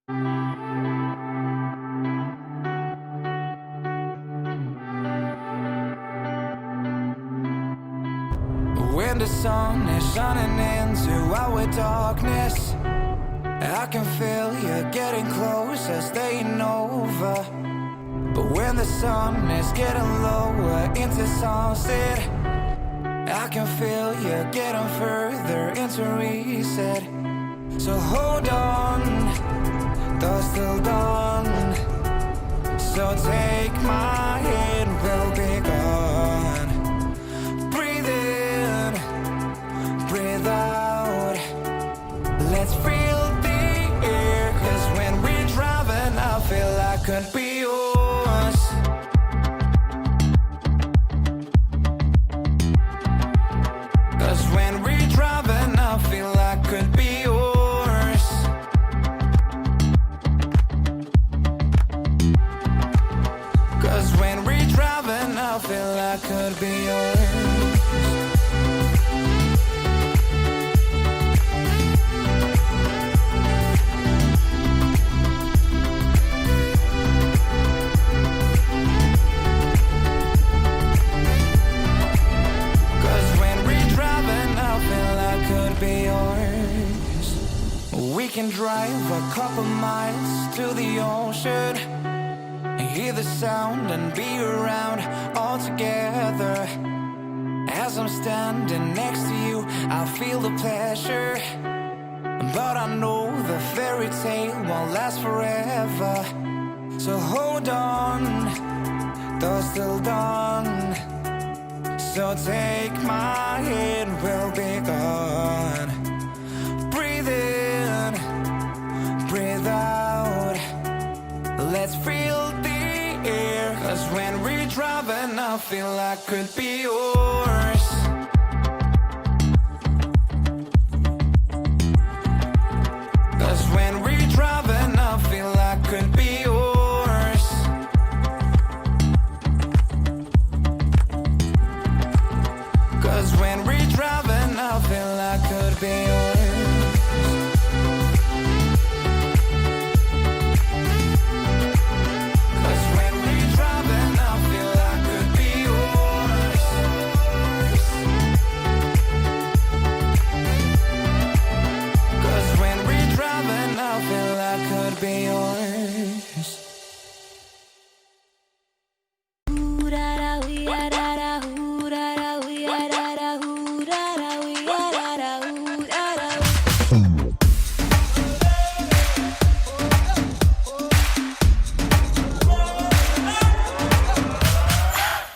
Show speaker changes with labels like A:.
A: When the sun is shining into our darkness, I can feel you getting closer, staying over. But when the sun is getting lower into sunset, I can feel you getting further into reset. So hold on, dusk till dawn. So take my hand, we'll be gone. Breathe in, breathe out. Let's feel the air, 'cause when we're driving I feel I could be yours. 'Cause when we're driving I feel I could be yours. 'Cause when we're driving I feel I could be yours. We can drive a couple miles to the ocean, hear the sound and be around all together. As I'm standing next to you, I feel the pleasure, but I know the fairy tale won't last forever. So hold on, dusk till dawn. So take my hand, we'll be gone. Breathe in, breathe out. Let's feel the air, 'cause when we're driving I feel I could be yours. 'Cause when we're driving I feel I could be yours. 'Cause when we're driving I feel I could be yours. Be yours.